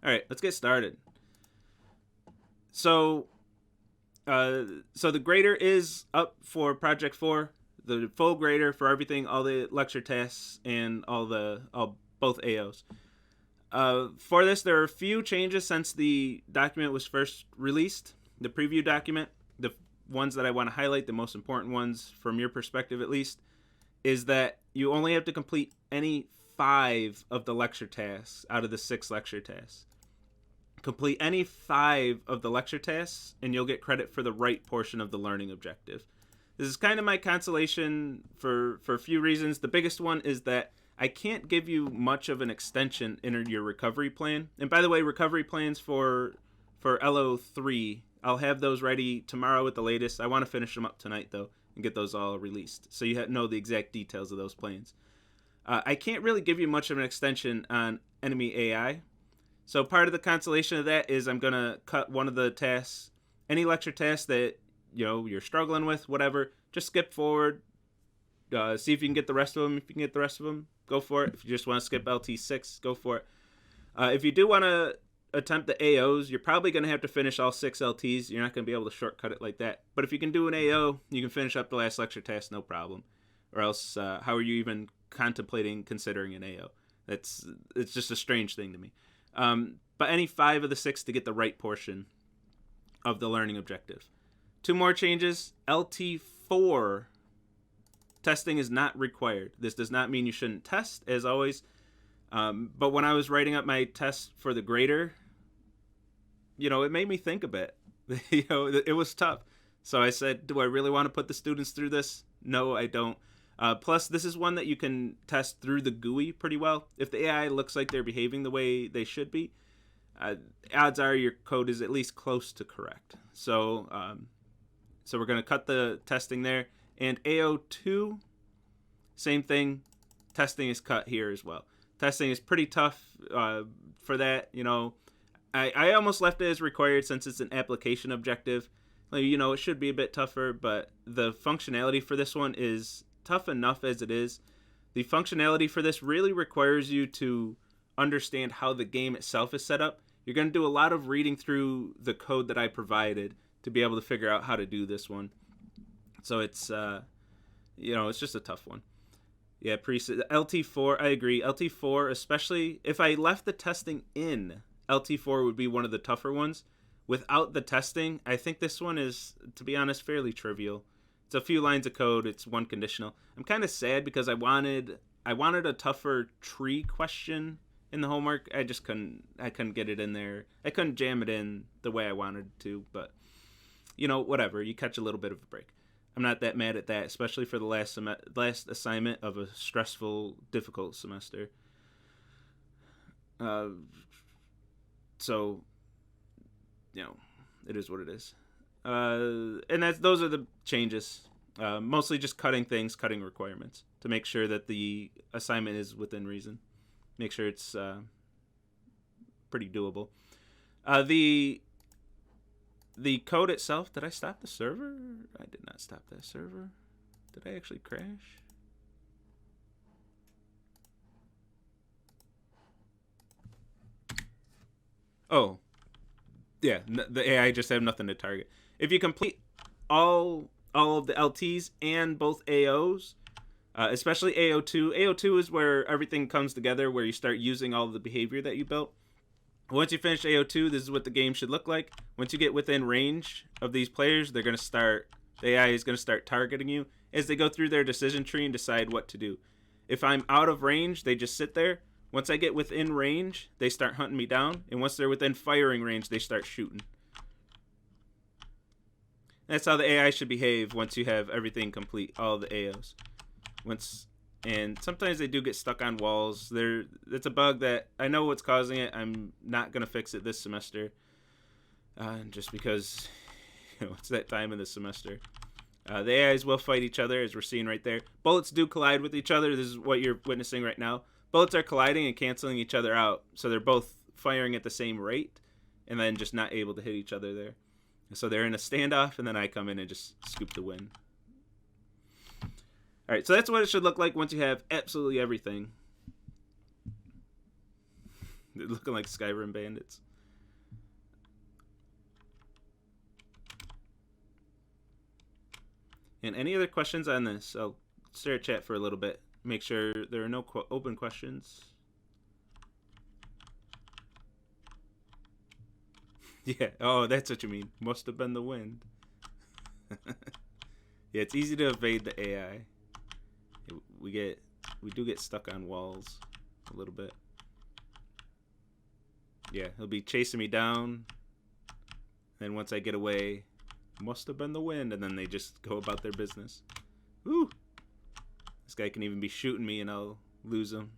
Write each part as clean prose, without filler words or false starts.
All right, let's get started. So, so the grader is up for Project 4, the full grader for everything, all the lecture tasks and all both AOs. For this, there are a few changes since the document was first released. The preview document, the ones that I want to highlight, the most important ones from your perspective at least, is that you only have to complete any 5 of the lecture tasks out of the 6 lecture tasks. Complete any 5 of the lecture tasks, and you'll get credit for the right portion of the learning objective. This is kind of my consolation for a few reasons. The biggest one is that I can't give you much of an extension in your recovery plan. And by the way, recovery plans for Lt3, I'll have those ready tomorrow at the latest. I want to finish them up tonight, though, and get those all released, so you know the exact details of those plans. I can't really give you much of an extension on enemy AI. So part of the consolation of that is I'm going to cut one of the tasks, any lecture task that you're struggling with, whatever, just skip forward, see if you can get the rest of them. If you can get the rest of them, go for it. If you just want to skip LT6, go for it. If you do want to attempt the AOs, you're probably going to have to finish all 6 LTs. You're not going to be able to shortcut it like that. But if you can do an AO, you can finish up the last lecture task, no problem. Or else, how are you even contemplating considering an AO? It's just a strange thing to me. But any 5 of the 6 to get the right portion of the learning objective. 2 more changes. LT4 testing is not required. This does not mean you shouldn't test, as always. But when I was writing up my test for the grader, it made me think a bit. It was tough. So I said, do I really want to put the students through this? No, I don't. Plus, this is one that you can test through the GUI pretty well. If the AI looks like they're behaving the way they should be, odds are your code is at least close to correct. So we're going to cut the testing there. And AO2, same thing. Testing is cut here as well. Testing is pretty tough for that. I almost left it as required since it's an application objective. It should be a bit tougher, but the functionality for this one is tough enough as it is. The functionality for this really requires you to understand how the game itself is set up. You're going to do a lot of reading through the code that I provided to be able to figure out how to do this one. So it's it's just a tough one. Yeah, LT4, I agree. LT4, especially if I left the testing in, LT4 would be one of the tougher ones. Without the testing, I think this one is, to be honest, fairly trivial. It's a few lines of code. It's one conditional. I'm kind of sad because I wanted a tougher tree question in the homework. I couldn't get it in there. I couldn't jam it in the way I wanted to, but whatever. You catch a little bit of a break. I'm not that mad at that, especially for the last assignment of a stressful, difficult semester. So, it is what it is. And those are the changes. Mostly just cutting requirements to make sure that the assignment is within reason. Make sure it's pretty doable. The code itself, did I stop the server? I did not stop that server. Did I actually crash? Oh, yeah, the AI just have nothing to target. If you complete all of the LTs and both AOs, especially AO2. AO2 is where everything comes together, where you start using all of the behavior that you built. Once you finish AO2, this is what the game should look like. Once you get within range of these players, the AI is going to start targeting you as they go through their decision tree and decide what to do. If I'm out of range, they just sit there. Once I get within range, they start hunting me down. And once they're within firing range, they start shooting. That's how the AI should behave once you have everything complete, all the AOs. And sometimes they do get stuck on walls. It's a bug that I know what's causing it. I'm not going to fix it this semester. Just because it's that time of the semester. The AIs will fight each other, as we're seeing right there. Bullets do collide with each other. This is what you're witnessing right now. Bullets are colliding and canceling each other out. So they're both firing at the same rate and then just not able to hit each other there. So they're in a standoff, and then I come in and just scoop the win. All right, so that's what it should look like once you have absolutely everything. They're looking like Skyrim bandits. And any other questions on this? I'll stare at chat for a little bit. Make sure there are no open questions. Yeah. Oh, that's what you mean. Must have been the wind. Yeah, it's easy to evade the AI. We do get stuck on walls a little bit. Yeah, he'll be chasing me down. Then once I get away, must have been the wind, and then they just go about their business. Woo! This guy can even be shooting me and I'll lose him.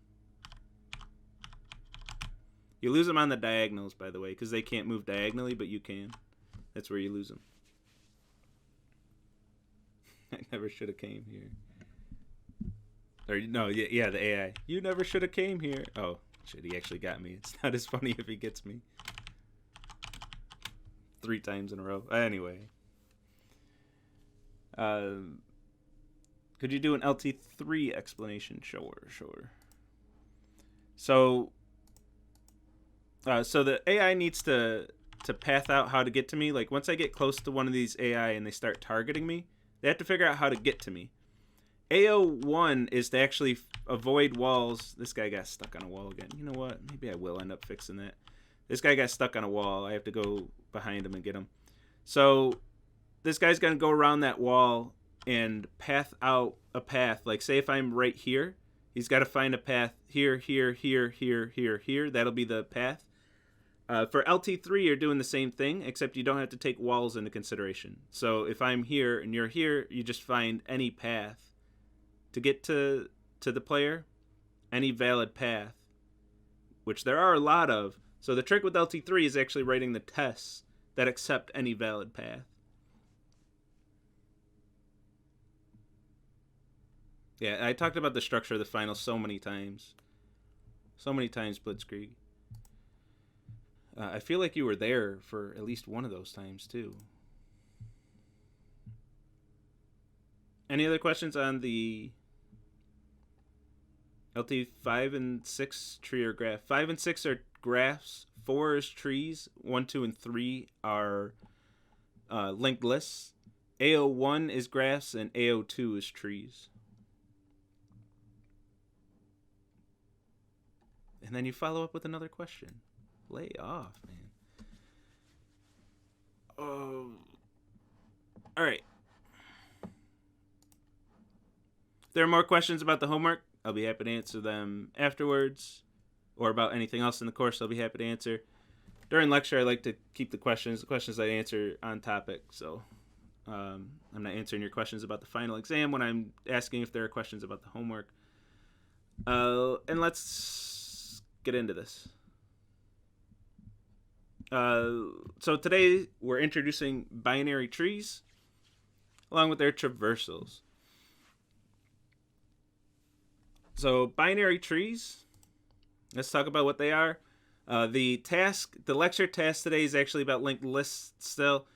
You lose them on the diagonals, by the way, because they can't move diagonally, but you can. That's where you lose them. I never should have came here. Or, no, yeah, the AI. You never should have came here. Oh, shit, he actually got me. It's not as funny if he gets me. 3 times in a row. Anyway. Could you do an Lt3 explanation? Sure. So the AI needs to path out how to get to me. Like, once I get close to one of these AI and they start targeting me, they have to figure out how to get to me. AO1 is to actually avoid walls. This guy got stuck on a wall again. You know what? Maybe I will end up fixing that. This guy got stuck on a wall. I have to go behind him and get him. So this guy's going to go around that wall and path out a path. Like, say if I'm right here, he's got to find a path here. That'll be the path. For Lt3, you're doing the same thing, except you don't have to take walls into consideration. So if I'm here and you're here, you just find any path to get to the player, any valid path, which there are a lot of. So the trick with Lt3 is actually writing the tests that accept any valid path. Yeah, I talked about the structure of the final so many times. So many times, Blitzkrieg. I feel like you were there for at least one of those times, too. Any other questions on the LT5 and 6 tree or graph? 5 and 6 are graphs. 4 is trees. 1, 2, and 3 are linked lists. AO1 is graphs, and AO2 is trees. And then you follow up with another question. Lay off, man. Oh. All right. If there are more questions about the homework, I'll be happy to answer them afterwards. Or about anything else in the course, I'll be happy to answer. During lecture, I like to keep the questions I answer on topic. So I'm not answering your questions about the final exam when I'm asking if there are questions about the homework. And let's get into this. So today we're introducing binary trees along with their traversals. So binary trees, let's talk about what they are. The lecture task today is actually about linked lists still.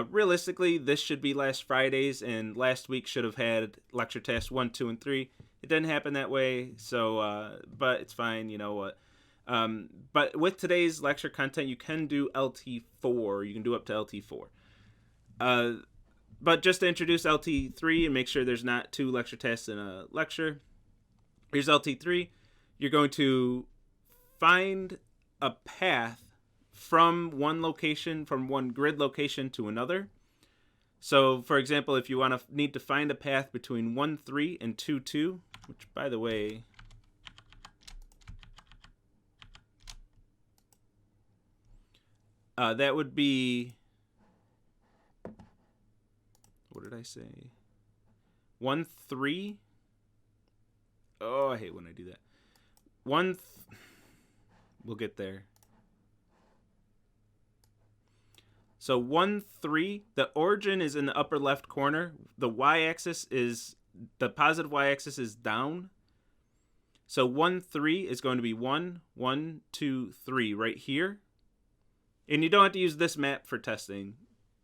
Realistically, this should be last Friday's, and last week should have had lecture tasks 1, 2, and 3. It didn't happen that way, so but it's fine, you know what. But with today's lecture content, you can do LT4. You can do up to LT4. But just to introduce LT3 and make sure there's not 2 lecture tests in a lecture, here's LT3. You're going to find a path from one location, from one grid location to another. So, for example, if you need to find a path between 1, 3 and 2, 2, which, by the way, that would be, what did I say? 1, 3. Oh, I hate when I do that. We'll get there. So 1, 3, the origin is in the upper left corner. The positive y-axis is down. So 1, 3 is going to be 1, 1, 2, 3 right here. And you don't have to use this map for testing,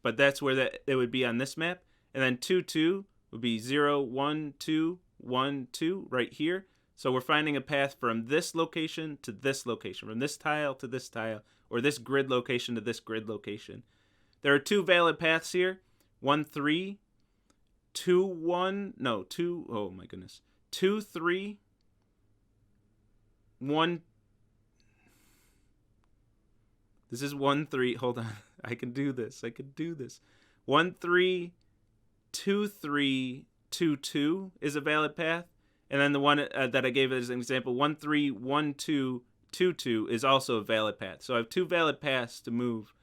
but that's where it would be on this map. And then 2, 2 would be 0, 1, 2, 1, 2 right here. So we're finding a path from this location to this location, from this tile to this tile, or this grid location to this grid location. There are 2 valid paths here. 1, 3, 2, 1, no, 2, oh my goodness. 2, 3, 1. This is 1, 3, hold on. I can do this. 1, 3, 2, 3, 2, 2 is a valid path. And then the one that I gave as an example, 1, 3, 1, 2, 2, 2 is also a valid path. So I have 2 valid paths to move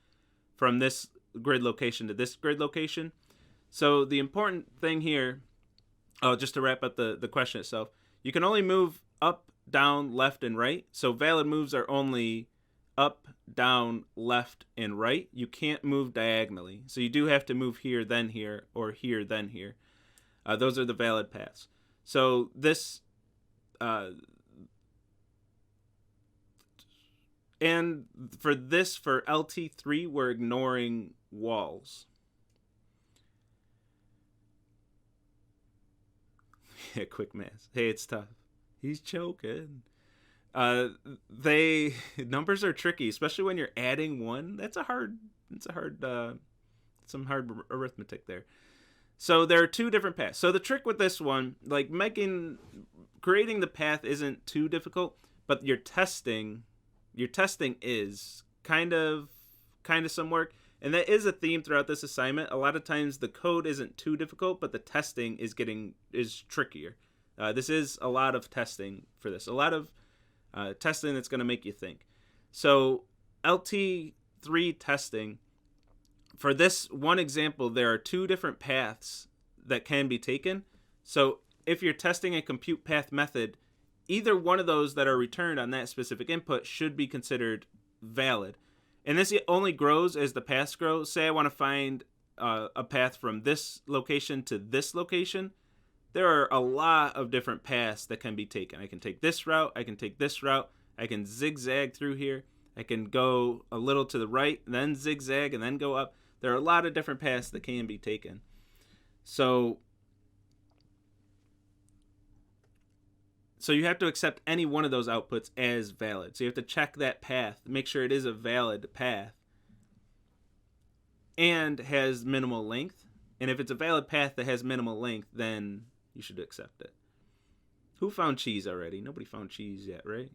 from this grid location to this grid location. So the important thing here, just to wrap up the question itself, you can only move up, down, left, and right. So valid moves are only up, down, left, and right. You can't move diagonally. So you do have to move here, then here, or here, then here. Those are the valid paths. So this, and for Lt3, we're ignoring walls. Yeah, quick math. Hey, it's tough. He's choking. Numbers are tricky, especially when you're adding 1. Some hard arithmetic there. So there are 2 different paths. So the trick with this one, like creating the path isn't too difficult, but your testing is kind of some work. And that is a theme throughout this assignment. A lot of times the code isn't too difficult, but the testing is trickier. This is a lot of testing for this. A lot of testing that's going to make you think. So Lt3 testing, for this one example, there are 2 different paths that can be taken. So if you're testing a compute path method, either one of those that are returned on that specific input should be considered valid. And this only grows as the paths grow. Say I want to find a path from this location to this location. There are a lot of different paths that can be taken. I can take this route. I can take this route. I can zigzag through here. I can go a little to the right, then zigzag, and then go up. There are a lot of different paths that can be taken. So you have to accept any one of those outputs as valid. So you have to check that path, make sure it is a valid path, and has minimal length. And if it's a valid path that has minimal length, then you should accept it. Who found cheese already? Nobody found cheese yet, right?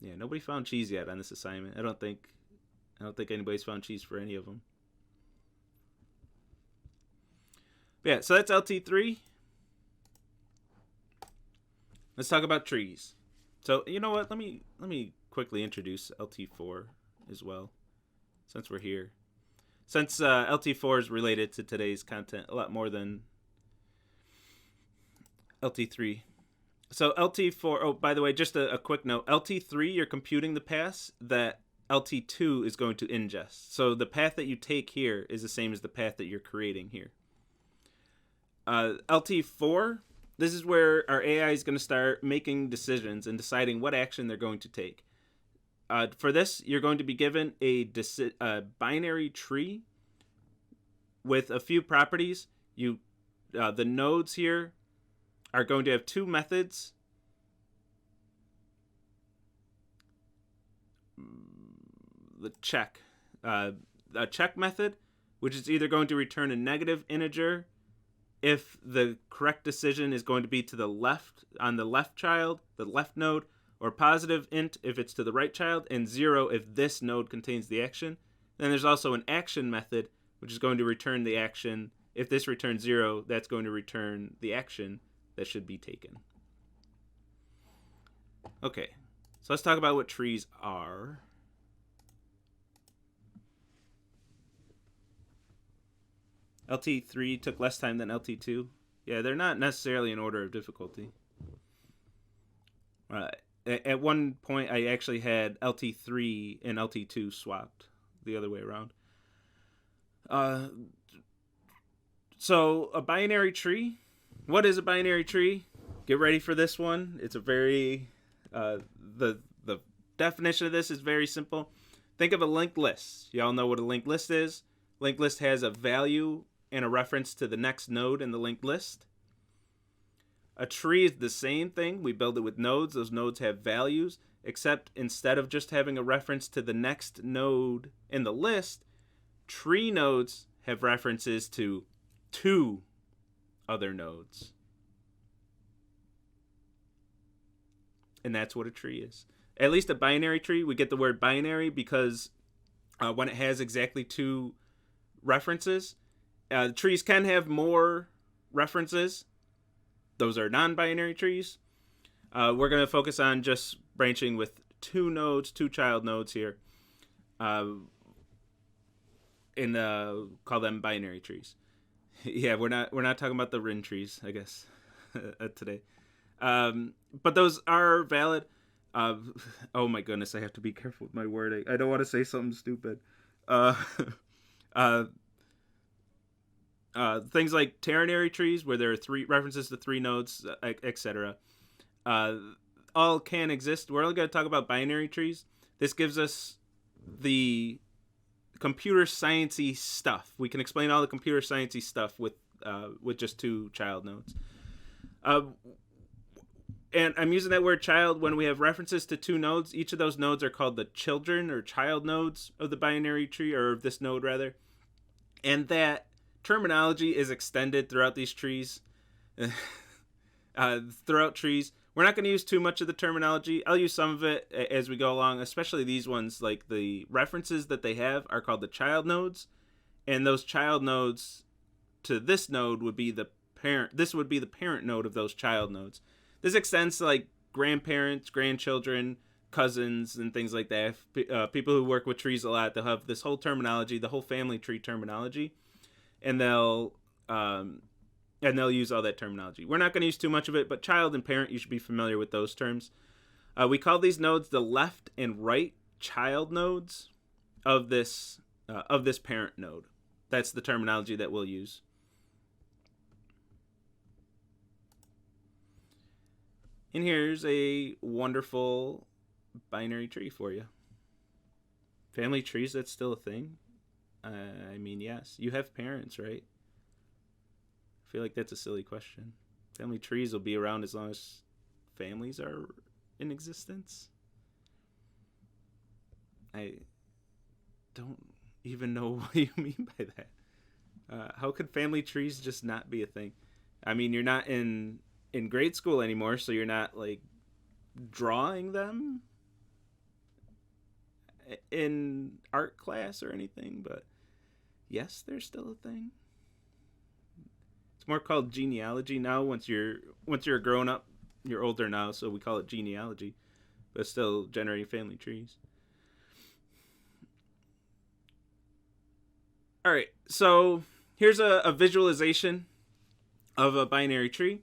Yeah, nobody found cheese yet on this assignment. I don't think anybody's found cheese for any of them. But yeah, so that's Lt3. Let's talk about trees. So you know what? Let me quickly introduce Lt4 as well, since we're here. Since Lt4 is related to today's content a lot more than Lt3. So Lt4, oh, by the way, just a quick note. Lt3, you're computing the paths that Lt2 is going to ingest. So the path that you take here is the same as the path that you're creating here. Lt4, this is where our AI is going to start making decisions and deciding what action they're going to take. For this, you're going to be given a binary tree with a few properties. The nodes here are going to have 2 methods. The check. A check method, which is either going to return a negative integer if the correct decision is going to be to the left, on the left child, the left node, or positive int if it's to the right child, and 0 if this node contains the action. Then there's also an action method, which is going to return the action. If this returns 0, that's going to return the action that should be taken. Okay, so let's talk about what trees are. Lt3 took less time than Lt2. Yeah, they're not necessarily in order of difficulty. At one point, I actually had Lt3 and Lt2 swapped the other way around. So a binary tree. What is a binary tree? Get ready for this one. It's a very the definition of this is very simple. Think of a linked list. Y'all know what a linked list is. Linked list has a value and a reference to the next node in the linked list. A tree is the same thing. We build it with nodes. Those nodes have values, except instead of just having a reference to the next node in the list, tree nodes have references to 2 other nodes. And that's what a tree is. At least a binary tree, we get the word binary because when it has exactly 2 references, trees can have more references. Those are non-binary trees. We're going to focus on just branching with 2 nodes, 2 child nodes here, and call them binary trees. Yeah, we're not talking about the Rin trees, I guess, today. But those are valid. Oh my goodness, I have to be careful with my wording. I don't want to say something stupid. Things like ternary trees, where there are 3 references to 3 nodes, etc. All can exist. We're only going to talk about binary trees. This gives us the computer sciencey stuff. We can explain all the computer sciencey stuff with just 2 child nodes. And I'm using that word child when we have references to 2 nodes. Each of those nodes are called the children or child nodes of the binary tree, or of this node rather. And that terminology is extended throughout these trees. Throughout trees. We're not going to use too much of the terminology. I'll use some of it as we go along, especially these ones. Like the references that they have are called the child nodes. And those child nodes to this node would be the parent. This would be the parent node of those child nodes. This extends to like grandparents, grandchildren, cousins, and things like that. People who work with trees a lot, they'll have this whole terminology, the whole family tree terminology, and they'll use all that terminology. We're not going to use too much of it, but child and parent, you should be familiar with those terms. We call these nodes the left and right child nodes of this parent node. That's the terminology that we'll use. And here's a wonderful binary tree for you. Family trees, that's still a thing? I mean, yes. You have parents, right? I feel like that's a silly question. Family trees will be around as long as families are in existence. I don't even know what you mean by that. How could family trees just not be a thing? I mean, you're not in grade school anymore, so you're not like drawing them in art class or anything, but yes, they're still a thing. It's more called genealogy now. Once you're a grown up, you're older now, so we call it genealogy, but still generating family trees. All right, so here's a visualization of a binary tree.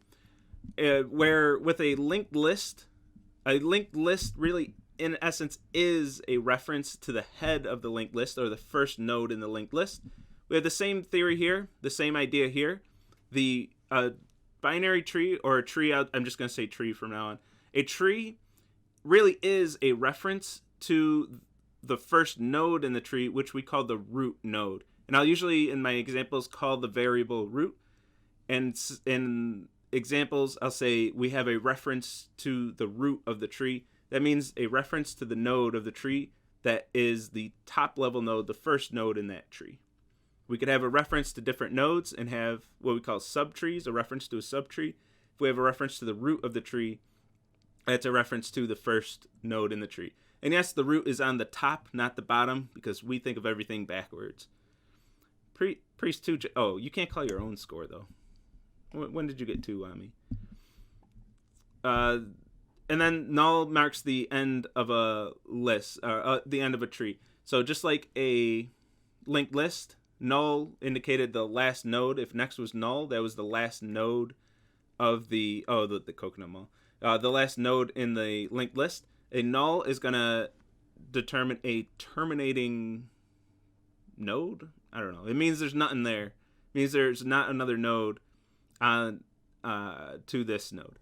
Where with a linked list really in essence is a reference to the head of the linked list, or the first node in the linked list. We have the same theory here, the same idea here. The binary tree, or a tree, I'm just going to say tree from now on. A tree really is a reference to the first node in the tree, which we call the root node. And I'll usually, in my examples, call the variable root. And in examples, I'll say we have a reference to the root of the tree. That means a reference to the node of the tree that is the top level node, the first node in that tree. We could have a reference to different nodes and have what we call subtrees, a reference to a subtree. If we have a reference to the root of the tree, that's a reference to the first node in the tree. And yes, the root is on the top, not the bottom, because we think of everything backwards. Priest 2, oh, you can't call your own score, though. When did you get 2 on me? And then null marks the end of a list, the end of a tree. So just like a linked list, null indicated the last node. If next was null, that was the last node of the coconut mall. The last node in the linked list. A null is going to determine a terminating node. I don't know. It means there's nothing there. It means there's not another node on to this node.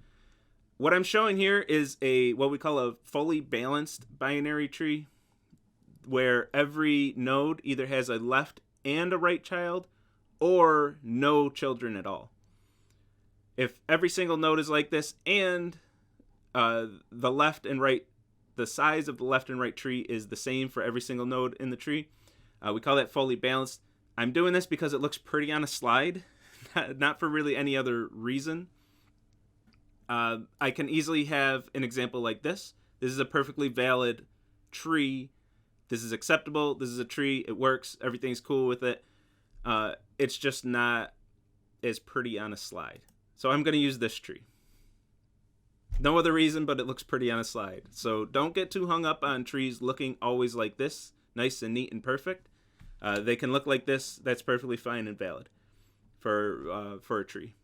What I'm showing here is what we call a fully balanced binary tree. where every node either has a left and a right child or no children at all. If every single node is like this and the left and right, the size of the left and right tree is the same for every single node in the tree, we call that fully balanced. I'm doing this because it looks pretty on a slide, not for really any other reason. I can easily have an example like this. This is a perfectly valid tree. This is acceptable. This is a tree. It works. Everything's cool with it. It's just not as pretty on a slide. So I'm going to use this tree. No other reason, but it looks pretty on a slide. So don't get too hung up on trees looking always like this, nice and neat and perfect. They can look like this. That's perfectly fine and valid for a tree.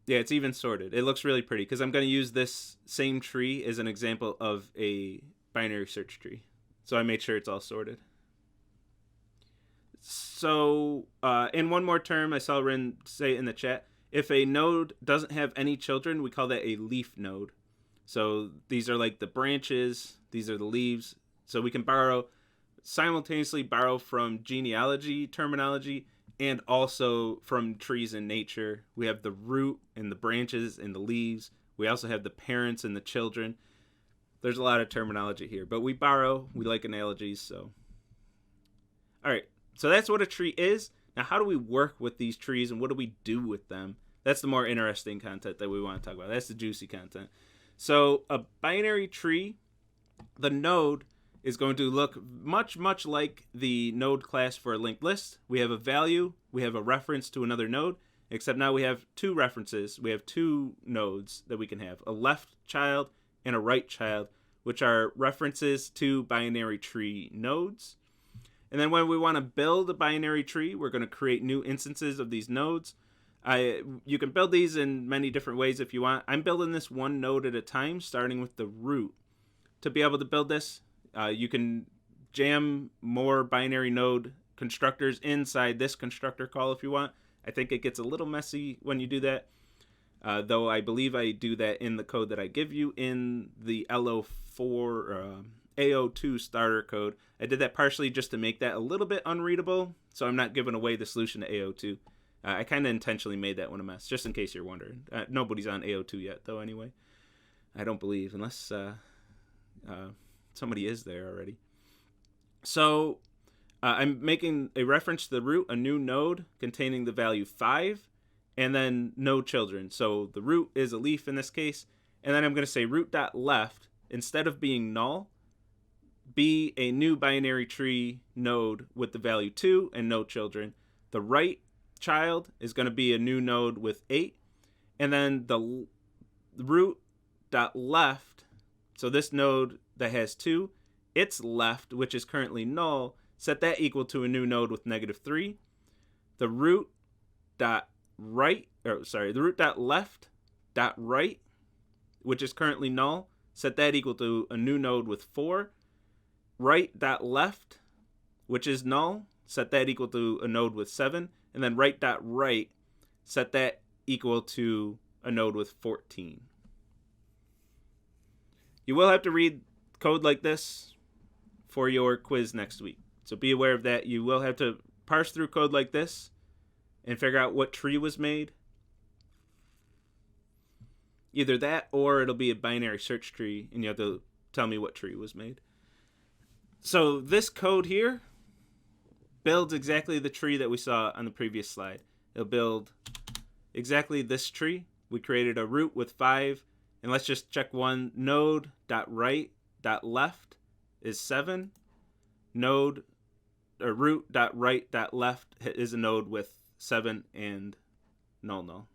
Yeah, it's even sorted. It looks really pretty because I'm going to use this same tree as an example of a binary search tree. So I made sure it's all sorted. So in one more term, I saw Rin say in the chat, if a node doesn't have any children, we call that a leaf node. So these are like the branches. These are the leaves. So we can simultaneously borrow from genealogy terminology and also from trees in nature. We have the root and the branches and the leaves. We also have the parents and the children. There's a lot of terminology here, but we borrow. We like analogies, so. All right, so that's what a tree is. Now, how do we work with these trees and what do we do with them? That's the more interesting content that we want to talk about. That's the juicy content. So a binary tree, the node is going to look much like the node class for a linked list. We have a value, we have a reference to another node, except now we have two references. We have two nodes that we can have, a left child and a right child, which are references to binary tree nodes. And then when we want to build a binary tree, we're going to create new instances of these nodes. You can build these in many different ways if you want. I'm building this one node at a time, starting with the root. To be able to build this, you can jam more binary node constructors inside this constructor call if you want. I think it gets a little messy when you do that, though I believe I do that in the code that I give you in the LO4 AO2 starter code. I did that partially just to make that a little bit unreadable, so I'm not giving away the solution to AO2. I kind of intentionally made that one a mess, just in case you're wondering. Nobody's on AO2 yet, though, anyway. I don't believe, unless somebody is there already. So I'm making a reference to the root, a new node containing the value 5, and then no children. So the root is a leaf in this case. And then I'm going to say root.left, instead of being null, be a new binary tree node with the value 2 and no children. The right child is going to be a new node with 8. And then the root.left, so this node that has 2, its left, which is currently null, set that equal to a new node with -3. The root.left.right, which is currently null, set that equal to a new node with 4. Right.left, which is null, set that equal to a node with 7. And then right.right, set that equal to a node with 14. You will have to read code like this for your quiz next week. So be aware of that. You will have to parse through code like this and figure out what tree was made. Either that or it'll be a binary search tree and you have to tell me what tree was made. So this code here builds exactly the tree that we saw on the previous slide. It'll build exactly this tree. We created a root with 5. And let's just check one. Node.right.left is 7. Root.right.left is a node with 7 and null.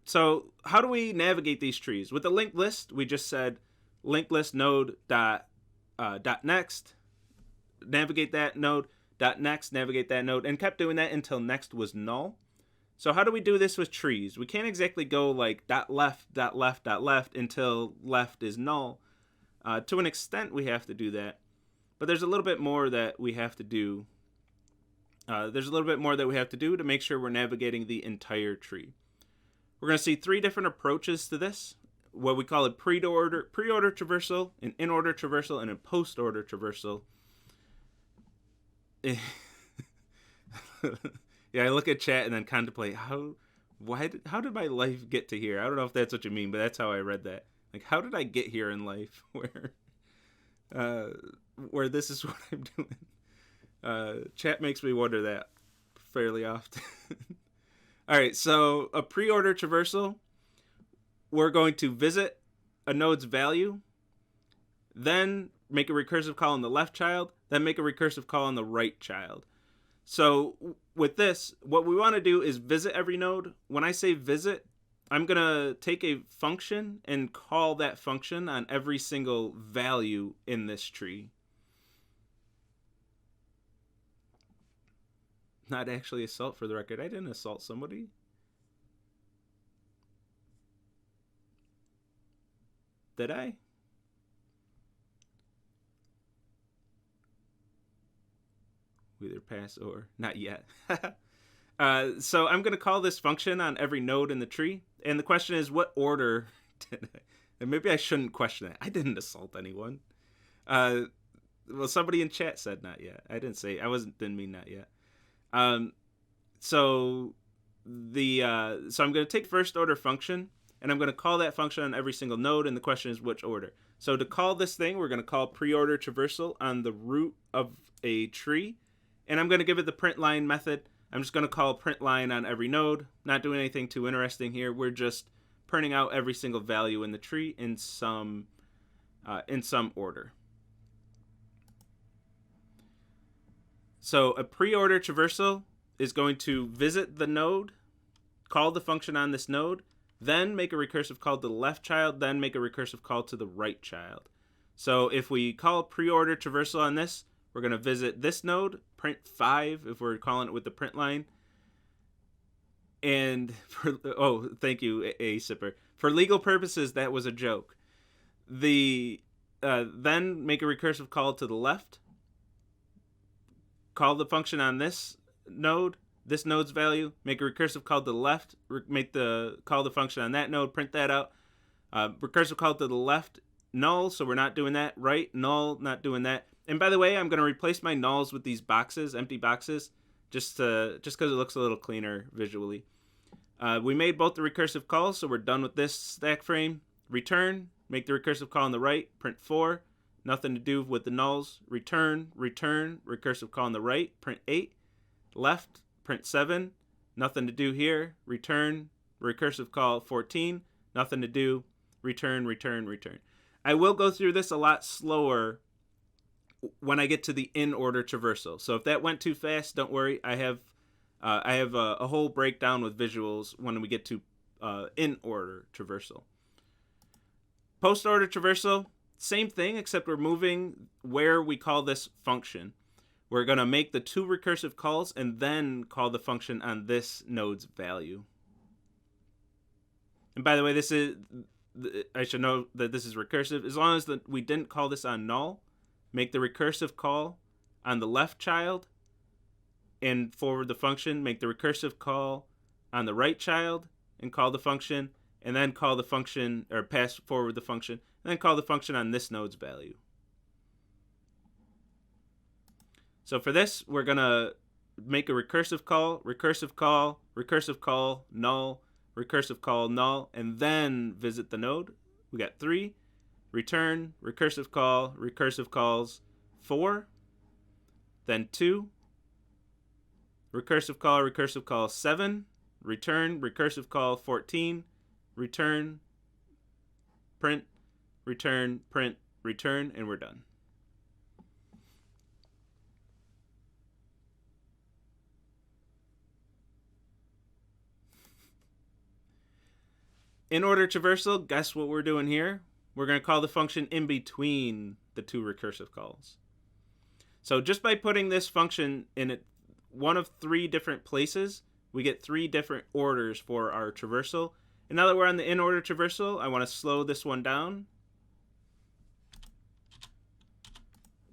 So how do we navigate these trees? With the linked list, we just said linked list node dot next, navigate that node, dot next, navigate that node, and kept doing that until next was null. So how do we do this with trees? We can't exactly go like dot left until left is null. To an extent, we have to do that, but there's a little bit more that we have to do. To make sure we're navigating the entire tree. We're going to see 3 different approaches to this. What we call a pre-order traversal, an in-order traversal, and a post-order traversal. Yeah, I look at chat and then contemplate how did my life get to here? I don't know if that's what you mean, but that's how I read that. Like, how did I get here in life where this is what I'm doing? Chat makes me wonder that fairly often. All right, so a pre-order traversal, we're going to visit a node's value, then make a recursive call on the left child, then make a recursive call on the right child. So with this, what we want to do is visit every node. When I say visit, I'm going to take a function and call that function on every single value in this tree. Not actually assault, for the record. I didn't assault somebody. Did I? Either pass or not yet. So I'm going to call this function on every node in the tree. And the question is, what order did I? And maybe I shouldn't question it. I didn't assault anyone. Well, somebody in chat said not yet. I didn't say. Didn't mean not yet. So I'm going to take first order function, and I'm going to call that function on every single node, and the question is which order. So to call this thing, we're going to call pre-order traversal on the root of a tree, and I'm going to give it the print line method. I'm just going to call print line on every node, not doing anything too interesting here. We're just printing out every single value in the tree in some order. So a pre-order traversal is going to visit the node, call the function on this node, then make a recursive call to the left child, then make a recursive call to the right child. So if we call pre-order traversal on this, we're going to visit this node, print 5 if we're calling it with the print line. And thank you, A Sipper. For legal purposes, that was a joke. Then make a recursive call to the left, call the function on this node's value, make a recursive call to the left, call the function on that node, print that out. Recursive call to the left, null, so we're not doing that. Right, null, not doing that. And by the way, I'm going to replace my nulls with these boxes, empty boxes, just because it looks a little cleaner visually. We made both the recursive calls, so we're done with this stack frame. Return, make the recursive call on the right, print 4. Nothing to do with the nulls. Return, recursive call on the right, print 8. Left, print 7. Nothing to do here. Return, recursive call 14. Nothing to do. Return. I will go through this a lot slower when I get to the in-order traversal. So if that went too fast, don't worry. I have a whole breakdown with visuals when we get to in-order traversal. Post-order traversal, same thing, except we're moving where we call this function. We're going to make the 2 recursive calls and then call the function on this node's value. And by the way, I should know that this is recursive. As long as we didn't call this on null, make the recursive call on the left child and forward the function. Make the recursive call on the right child and call the function, and then call the function, or pass forward the function, and then call the function on this node's value. So for this, we're going to make a recursive call, null, recursive call, null, and then visit the node. We got 3. Return, recursive calls 4. Then 2. Recursive call 7. Return, recursive call 14. Return, print, return, and we're done. In order traversal, guess what we're doing here? We're going to call the function in between the 2 recursive calls. So just by putting this function in one of 3 different places, we get 3 different orders for our traversal. And now that we're on the in order traversal, I want to slow this one down.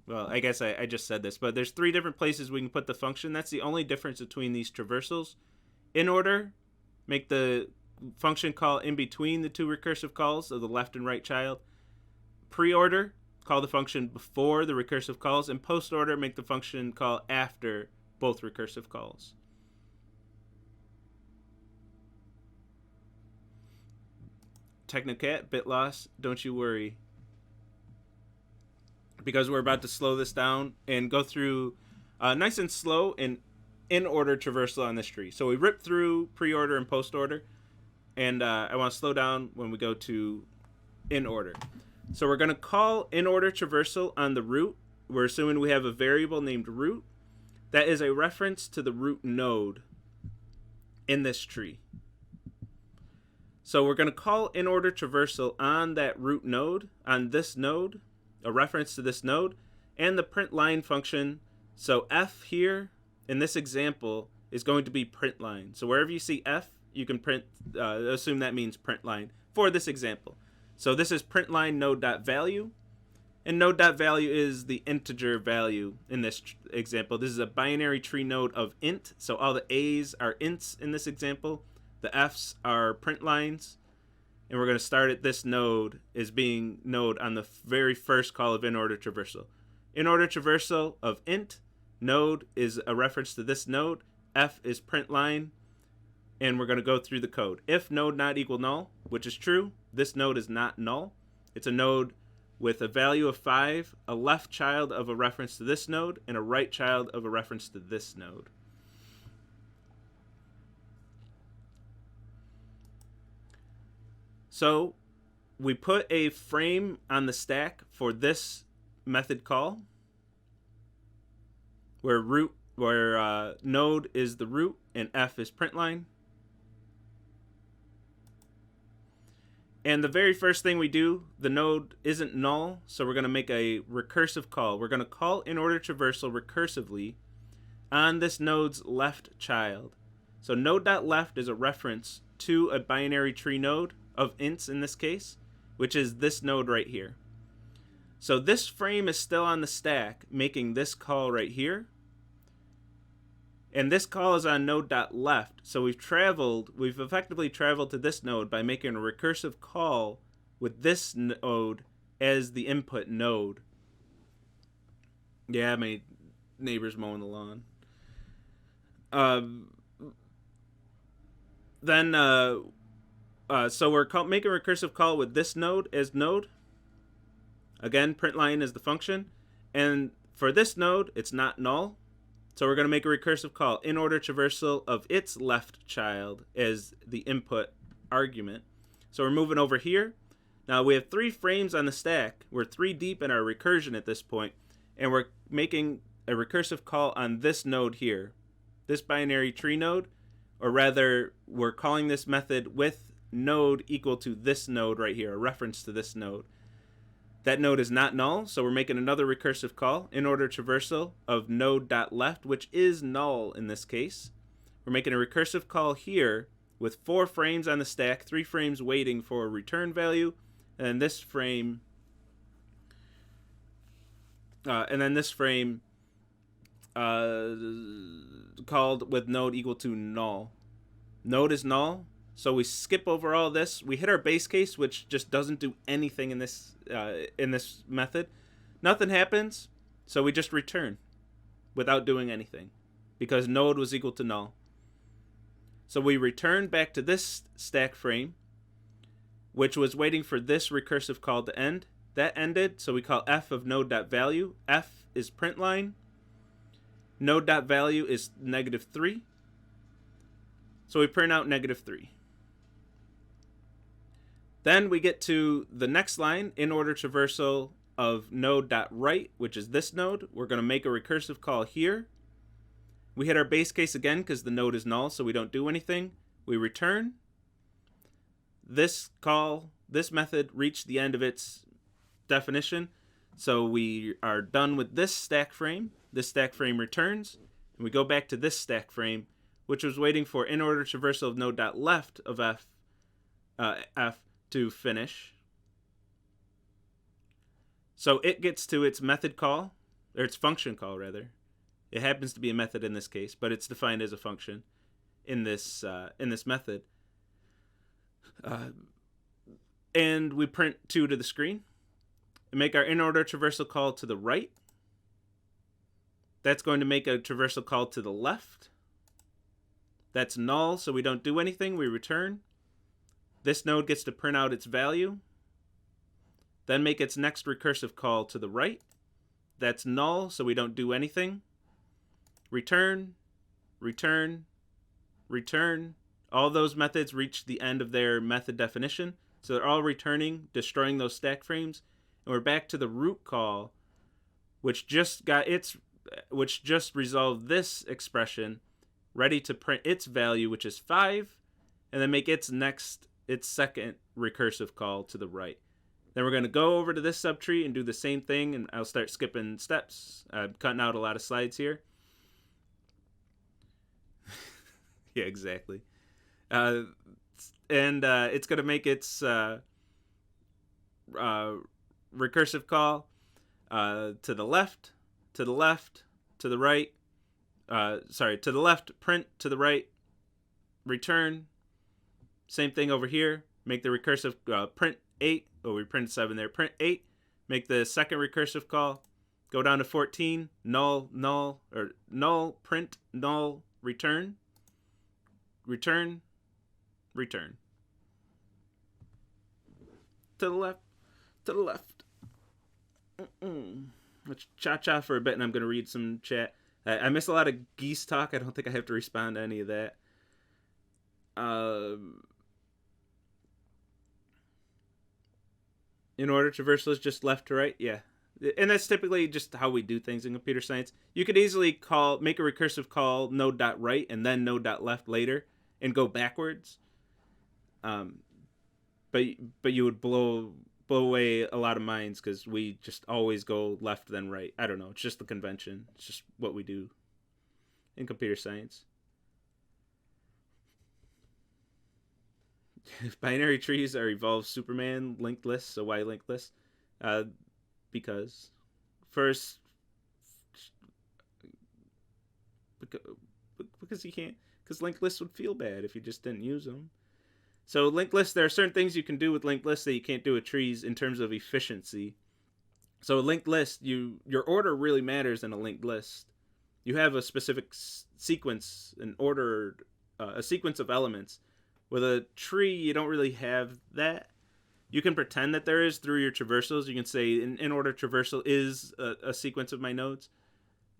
well, I guess I just said this, but there's 3 different places we can put the function. That's the only difference between these traversals. In order, make the function call in between the 2 recursive calls of the left and right child. Pre-order, call the function before the recursive calls. And post-order, make the function call after both recursive calls. Technocat, bit loss, don't you worry. Because we're about to slow this down and go through nice and slow and in order traversal on this tree. So we rip through pre-order and post-order, and I want to slow down when we go to in order. So we're going to call in order traversal on the root. We're assuming we have a variable named root. That is a reference to the root node in this tree. So we're going to call in order traversal on that root node, on this node, a reference to this node, and the print line function. So f here in this example is going to be print line. So wherever you see f, you can print, assume that means print line for this example. So this is print line node.value, and node.value is the integer value in this example. This is a binary tree node of int, so all the a's are ints in this example. The f's are print lines, and we're going to start at this node as being node on the very first call of in order traversal. In order traversal of int, node is a reference to this node, f is print line, and we're going to go through the code. If node not equal null, which is true, this node is not null. It's a node with a value of 5, a left child of a reference to this node, and a right child of a reference to this node. So we put a frame on the stack for this method call, where node is the root and f is print line. And the very first thing we do, the node isn't null, so we're going to make a recursive call. We're going to call in order traversal recursively on this node's left child. So node.left is a reference to a binary tree node of ints in this case, which is this node right here. So this frame is still on the stack, making this call right here. And this call is on node.left. So we've effectively traveled to this node by making a recursive call with this node as the input node. Yeah, my neighbor's mowing the lawn. So we're making a recursive call with this node as node. Again, print line is the function. And for this node, it's not null. So we're going to make a recursive call in order traversal of its left child as the input argument. So we're moving over here. Now we have 3 frames on the stack. We're 3 deep in our recursion at this point, and we're making a recursive call on this node here, this binary tree node, or rather we're calling this method with node equal to this node right here, a reference to this node. That node is not null, so we're making another recursive call in order traversal of node.left, which is null in this case. We're making a recursive call here with 4 frames on the stack, 3 frames waiting for a return value, and then this frame, called with node equal to null. Node is null. So we skip over all this. We hit our base case, which just doesn't do anything in this method. Nothing happens, so we just return without doing anything because node was equal to null. So we return back to this stack frame, which was waiting for this recursive call to end. That ended, so we call f of node.value. F is print line. Node.value is -3. So we print out -3. Then we get to the next line, in order traversal of node.right, which is this node. We're going to make a recursive call here. We hit our base case again because the node is null, so we don't do anything. We return. This method reached the end of its definition, so we are done with this stack frame. This stack frame returns, and we go back to this stack frame, which was waiting for in order traversal of node.left of f to finish. So it gets to its method call, or its function call rather. It happens to be a method in this case, but it's defined as a function in this method. And we print 2 to the screen and make our in-order traversal call to the right. That's going to make a traversal call to the left. That's null, so we don't do anything. We return. This node gets to print out its value. Then make its next recursive call to the right. That's null, so we don't do anything. Return, return, return. All those methods reach the end of their method definition. So they're all returning, destroying those stack frames. And we're back to the root call, which just resolved this expression, ready to print its value, which is 5, and then make its second recursive call to the right. Then we're going to go over to this subtree and do the same thing, and I'll start skipping steps. I'm cutting out a lot of slides here. Yeah, exactly. And it's going to make its recursive call to the left, to the left, to the right. To the left, print, to the right, return. Same thing over here. Make the recursive print 8. Oh, we printed 7 there. Print 8. Make the second recursive call. Go down to 14. Null, null, or null, print, null, return. Return, return. To the left, to the left. Let's cha-cha for a bit, and I'm going to read some chat. I miss a lot of geese talk. I don't think I have to respond to any of that. In order traversal is just left to right? Yeah. And that's typically just how we do things in computer science. You could easily make a recursive call node.right and then node.left later and go backwards. But you would blow away a lot of minds because we just always go left then right. I don't know. It's just the convention. It's just what we do in computer science. If binary trees are evolved Superman linked lists, so why linked lists? Because first, because you can't, because linked lists would feel bad if you just didn't use them. So linked lists, there are certain things you can do with linked lists that you can't do with trees in terms of efficiency. So a linked list, your order really matters in a linked list. You have a specific sequence, a sequence of elements. With a tree, you don't really have that. You can pretend that there is through your traversals. You can say in order traversal is a sequence of my nodes.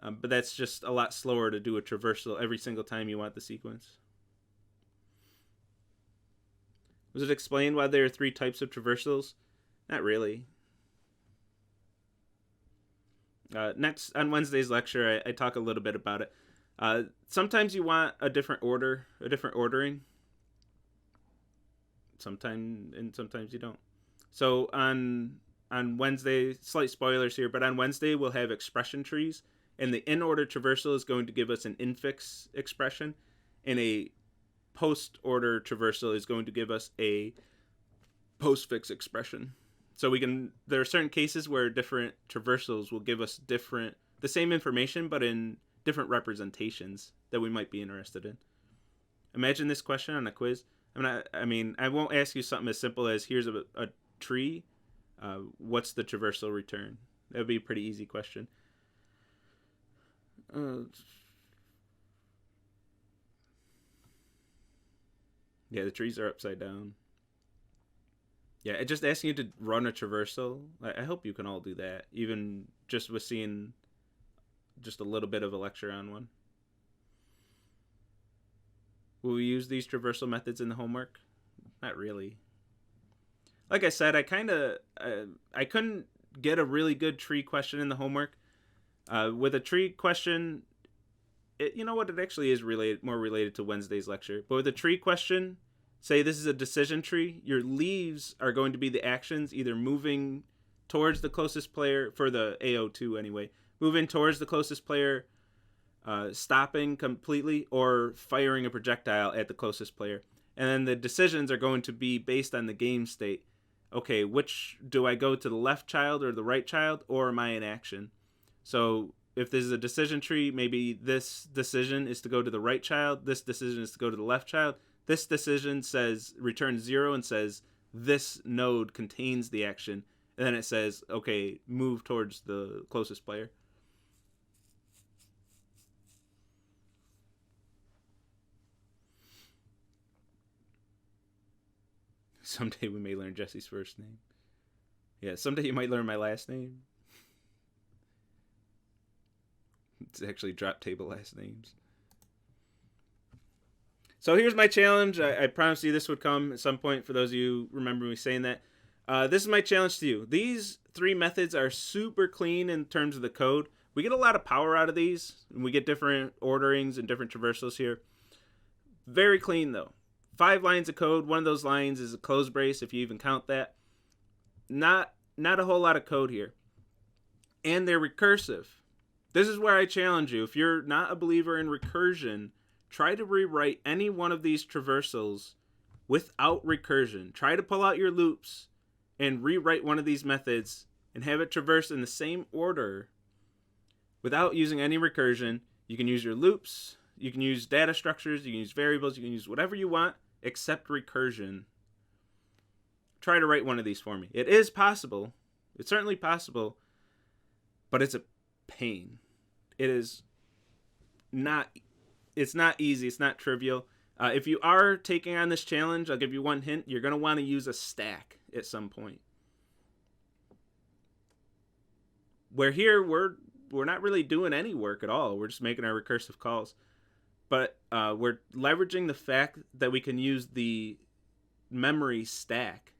But that's just a lot slower to do a traversal every single time you want the sequence. Was it explained why there are 3 types of traversals? Not really. Next, on Wednesday's lecture, I talk a little bit about it. Sometimes you want a different ordering. Sometimes you don't. So on Wednesday, slight spoilers here, but on Wednesday we'll have expression trees, and the in-order traversal is going to give us an infix expression, and a post-order traversal is going to give us a postfix expression. So there are certain cases where different traversals will give us the same information, but in different representations that we might be interested in. Imagine this question on a quiz. I won't ask you something as simple as here's a tree. What's the traversal return? That would be a pretty easy question. Yeah, the trees are upside down. Yeah, just asking you to run a traversal. I hope you can all do that, even just with seeing just a little bit of a lecture on one. Will we use these traversal methods in the homework? Not really. Like I said, I couldn't get a really good tree question in the homework. With a tree question, it actually is more related to Wednesday's lecture. But with a tree question, say this is a decision tree, your leaves are going to be the actions, either moving towards the closest player, for the AO2 anyway, moving towards the closest player, stopping completely, or firing a projectile at the closest player. And then the decisions are going to be based on the game state. Okay, which do I go to the left child or the right child, or am I in action? So if there's a decision tree, maybe this decision is to go to the right child, this decision is to go to the left child. This decision says return 0 and says this node contains the action, and then it says, okay, move towards the closest player. Someday we may learn Jesse's first name. Yeah, someday you might learn my last name. It's actually drop table last names. So here's my challenge. I promised you this would come at some point for those of you who remember me saying that. This is my challenge to you. These 3 methods are super clean in terms of the code. We get a lot of power out of these, and we get different orderings and different traversals here. Very clean, though. 5 lines of code. One of those lines is a close brace, if you even count that. Not a whole lot of code here. And they're recursive. This is where I challenge you. If you're not a believer in recursion, try to rewrite any one of these traversals without recursion. Try to pull out your loops and rewrite one of these methods and have it traverse in the same order without using any recursion. You can use your loops, you can use data structures, you can use variables, you can use whatever you want except recursion. Try to write one of these for me. It is possible. It's certainly possible, but it's a pain. It is not... It's not easy. It's not trivial. If you are taking on this challenge, I'll give you one hint. You're going to want to use a stack at some point. Where here, we're not really doing any work at all. We're just making our recursive calls. But we're leveraging the fact that we can use the memory stack.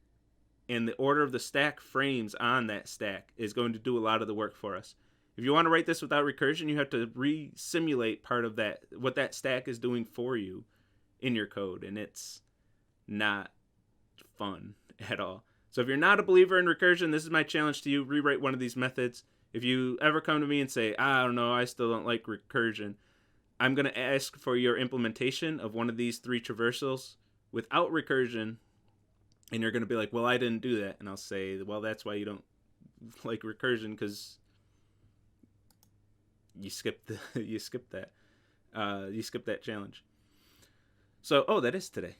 And the order of the stack frames on that stack is going to do a lot of the work for us. If you want to write this without recursion, you have to re-simulate part of that, what that stack is doing for you in your code, and it's not fun at all. So if you're not a believer in recursion, this is my challenge to you. Rewrite one of these methods. If you ever come to me and say, I don't know, I still don't like recursion, I'm going to ask for your implementation of one of these 3 traversals without recursion, and you're going to be like, well, I didn't do that. And I'll say, well, that's why you don't like recursion, because you skipped that challenge. So, that is today.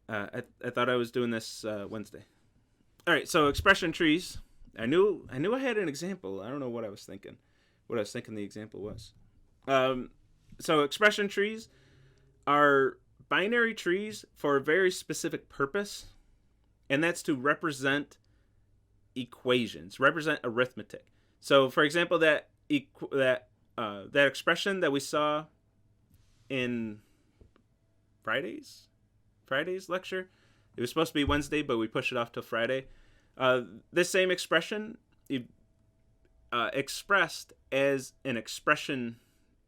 I thought I was doing this Wednesday. All right, so expression trees. I knew I had an example. I don't know what I was thinking. What I was thinking the example was. So expression trees are binary trees for a very specific purpose, and that's to represent equations, represent arithmetic. So, for example, that expression that we saw in Friday's lecture, it was supposed to be Wednesday, but we pushed it off till Friday. This same expression expressed as an expression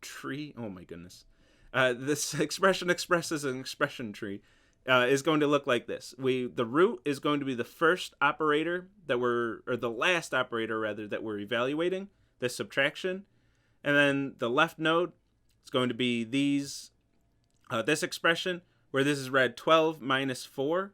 tree. Oh my goodness. This expression expressed as an expression tree is going to look like this. The root is going to be the first operator the last operator rather, that we're evaluating, this subtraction. And then the left node is going to be this expression, where this is read 12 minus 4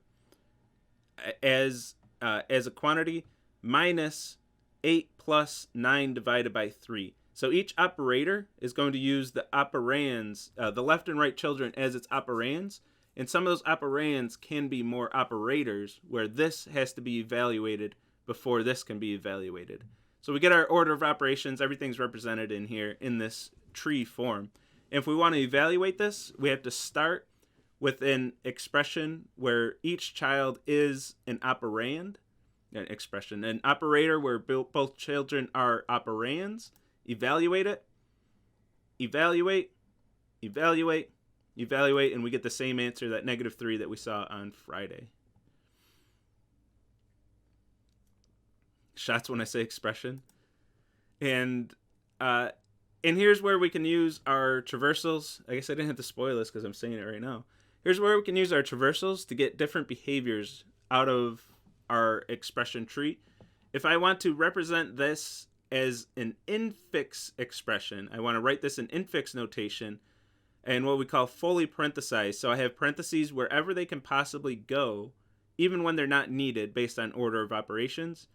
as a quantity, minus 8 plus 9 divided by 3. So each operator is going to use the operands, the left and right children, as its operands. And some of those operands can be more operators, where this has to be evaluated before this can be evaluated. So we get our order of operations. Everything's represented in here in this tree form. And if we want to evaluate this, we have to start with an expression where each child is an operand. An operator where both children are operands. Evaluate it. Evaluate. Evaluate. Evaluate. And we get the same answer, that -3 that we saw on Friday. Shots when I say expression. And here's where we can use our traversals. I guess I didn't have to spoil this because I'm saying it right now. Here's where we can use our traversals to get different behaviors out of our expression tree. If I want to represent this as an infix expression, I want to write this in infix notation and what we call fully parenthesized. So I have parentheses wherever they can possibly go, even when they're not needed based on order of operations.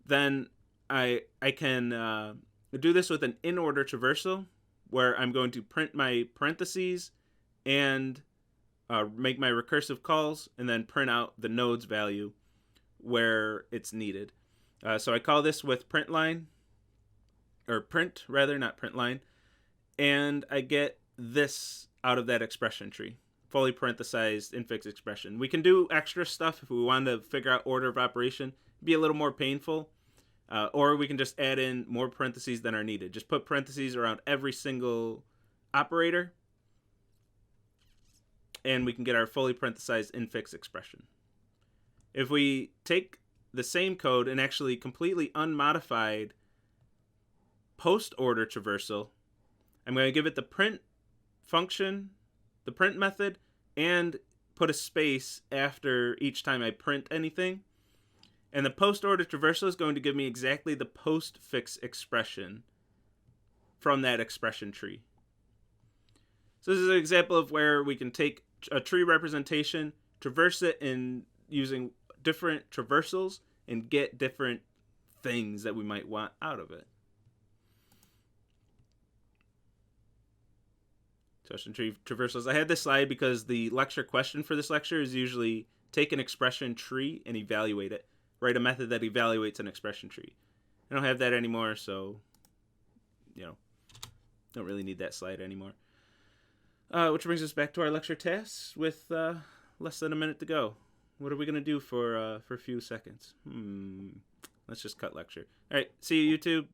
Then I can I do this with an in-order traversal, where I'm going to print my parentheses and make my recursive calls, and then print out the node's value where it's needed. So I call this with print line, or print rather, not print line, and I get this out of that expression tree, fully parenthesized infix expression. We can do extra stuff if we want to figure out order of operation. It'd be a little more painful, or we can just add in more parentheses than are needed. Just put parentheses around every single operator, and we can get our fully parenthesized infix expression. If we take the same code and actually completely unmodified post-order traversal, I'm going to give it the print function, the print method, and put a space after each time I print anything. And the post-order traversal is going to give me exactly the postfix expression from that expression tree. So this is an example of where we can take a tree representation, traverse it in using different traversals, and get different things that we might want out of it. Expression tree traversals. I had this slide because the lecture question for this lecture is usually take an expression tree and evaluate it. Write a method that evaluates an expression tree. I don't have that anymore, so don't really need that slide anymore. Which brings us back to our lecture tasks with less than a minute to go. What are we going to do for a few seconds? Let's just cut lecture. All right, see you, YouTube.